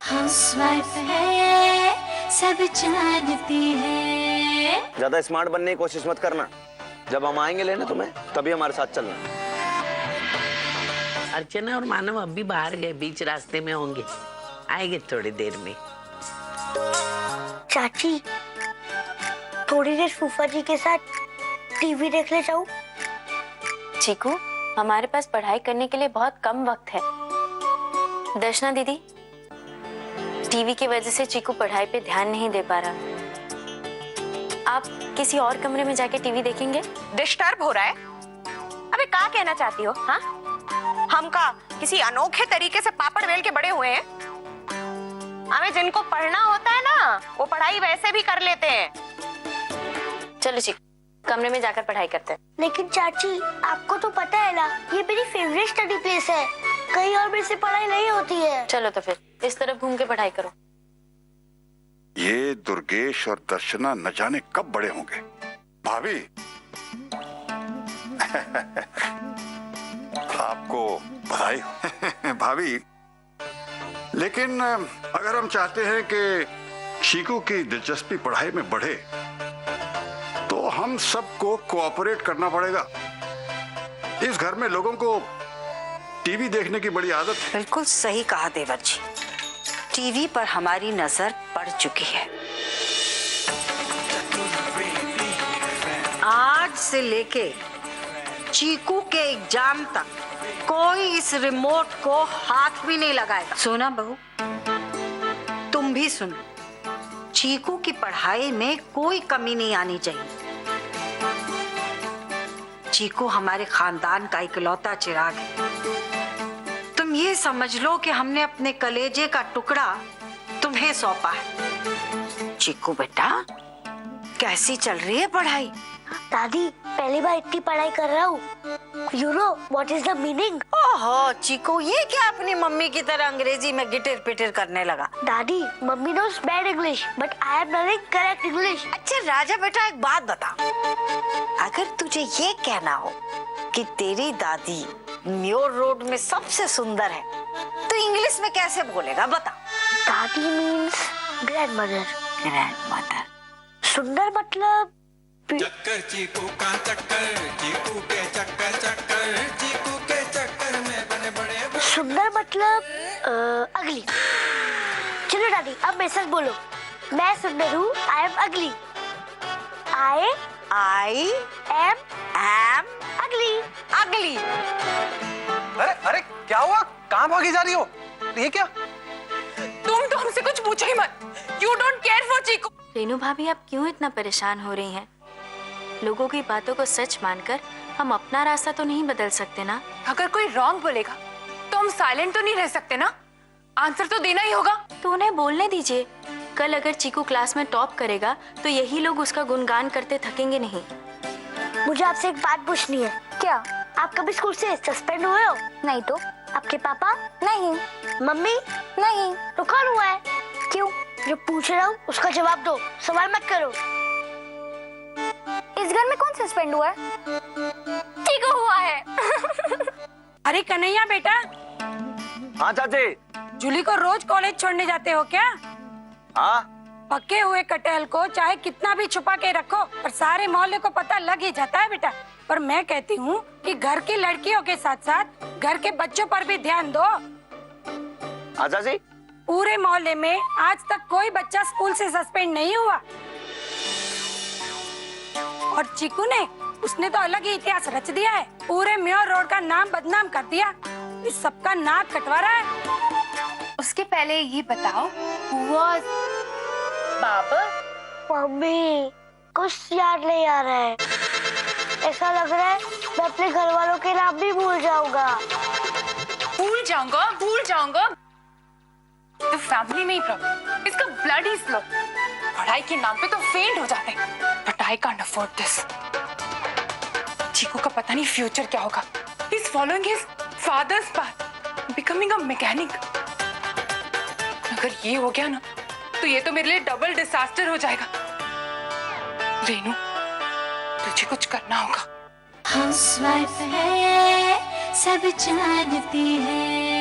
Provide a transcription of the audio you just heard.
Housewife है, सब जानती है। ज्यादा स्मार्ट बनने की कोशिश मत करना। जब हम आएंगे लेने तुम्हें तभी हमारे साथ चलना। अर्चना और मानव अब भी बाहर गए, बीच रास्ते में होंगे, आएंगे थोड़ी देर में। चाची, थोड़ी देर फूफा जी के साथ टीवी देख ले जाऊं? चीकू, हमारे पास पढ़ाई करने के लिए बहुत कम वक्त है। दर्शना दीदी, टीवी की वजह से चीकू पढ़ाई पे ध्यान नहीं दे पा रहा। आप किसी और कमरे में जाके टीवी देखेंगे? डिस्टर्ब हो रहा है? अबे क्या कहना चाहती हो? हाँ, हम का किसी अनोखे तरीके से पापड़ बेल के बड़े हुए हैं? हमें जिनको पढ़ना होता है ना, वो पढ़ाई वैसे भी कर लेते हैं। चलो चीकू, कमरे में जाकर पढ़ाई करते हैं। लेकिन चाची, आपको तो पता है ना, ये मेरी फेवरेट स्टडी प्लेस है। कहीं और मेरे से पढ़ाई नहीं होती है। चलो तो फिर इस तरफ घूम के पढ़ाई करो। ये दुर्गेश और दर्शना न जाने कब बड़े होंगे। भाभी आपको बधाई हो। भाभी, लेकिन अगर हम चाहते हैं कि चीकू की दिलचस्पी पढ़ाई में बढ़े तो हम सबको कोऑपरेट करना पड़ेगा। इस घर में लोगों को टीवी देखने की बड़ी आदत है। बिल्कुल सही कहा देवर जी, टीवी पर हमारी नजर पड़ चुकी है। आज से लेके चीकू के एग्जाम तक कोई इस रिमोट को हाथ भी नहीं लगाएगा। सुना बहू, तुम भी सुनो, चीकू की पढ़ाई में कोई कमी नहीं आनी चाहिए। चीकू हमारे खानदान का इकलौता चिराग है। तुम ये समझ लो कि हमने अपने कलेजे का टुकड़ा तुम्हें सौंपा है। चीकू बेटा, कैसी चल रही है पढ़ाई? दादी, पहली बार इतनी पढ़ाई कर रहा हूँ। You know what is the meaning? ओहो चीकू, ये क्या अपनी मम्मी की तरह अंग्रेजी में गिटिर पिटिर करने लगा? दादी, mummy knows bad English, but I am learning correct English. अच्छा राजा बेटा, एक बात बता, अगर तुझे ये कहना हो कि तेरी दादी म्योर रोड में सबसे सुंदर है, तो इंग्लिश में कैसे बोलेगा बता? दादी means grandmother. ग्रैंडमदर। सुंदर मतलब चक्कर चीकू का चक्कर, चीकू के चक्कर चक्कर, चीकू के चक्कर में बने बड़े। सुंदर मतलब अगली। चलो दादी, अब मेरे साथ बोलो। मैं सुंदर हूँ, I am ugly. I am ugly. अगली। अरे अरे क्या हुआ? कहाँ भागी जा रही हो? ये क्या? तुम तो हमसे कुछ पूछो ही मत। You don't care for चीकू। रेनू भाभी, आप क्यों इतना परेशान हो रही हैं? लोगों की बातों को सच मानकर हम अपना रास्ता तो नहीं बदल सकते ना। अगर कोई रॉन्ग बोलेगा तो हम साइलेंट तो नहीं रह सकते ना। आंसर तो देना ही होगा। तो उन्हें बोलने दीजिए। कल अगर चीकू क्लास में टॉप करेगा तो यही लोग उसका गुणगान करते थकेंगे नहीं। मुझे आपसे एक बात पूछनी है। क्या? आप कभी स्कूल से सस्पेंड हुए हो? नहीं तो। आपके पापा? नहीं। मम्मी? नहीं। तो कौन हुआ है? क्यों? जो पूछ रहा हूँ उसका जवाब दो, सवाल मत करो। इस घर में कौन सस्पेंड हुआ है? चीकू हुआ है। अरे कन्हैया बेटा, हाँ चाची। जूली को रोज कॉलेज छोड़ने जाते हो क्या? हाँ। पके हुए कटहल को चाहे कितना भी छुपा के रखो, पर सारे मोहल्ले को पता लग ही जाता है बेटा। पर मैं कहती हूँ कि घर की लड़कियों के साथ साथ घर के बच्चों पर भी ध्यान दो। हाँ चाची। पूरे मोहल्ले में आज तक कोई बच्चा स्कूल से सस्पेंड नहीं हुआ, और चीकू ने उसने तो अलग ही इतिहास रच दिया है। पूरे म्योर रोड का नाम बदनाम कर दिया। इस सबका नाक कटवा रहा है। उसके पहले ये बताओ, बाबा? मम्मी, कुछ याद नहीं आ रहा है। ऐसा लग रहा है मैं अपने घर वालों के नाम भी भूल जाऊंगा। भूल जाऊंगा। तो फैमिली में ही प्रॉब्लम, इसका ब्लड ही स्लो। पढ़ाई के नाम पे तो फेंट हो जाते हैं, but I can't afford this. Cheeku का पता नहीं फ्यूचर क्या होगा। He is following his father's path, becoming a mechanic. अगर ये हो गया ना, तो ये तो मेरे लिए डबल डिजास्टर हो जाएगा। रेनू, तुझे कुछ करना होगा। हाउसवाइफ है, सब जानती है।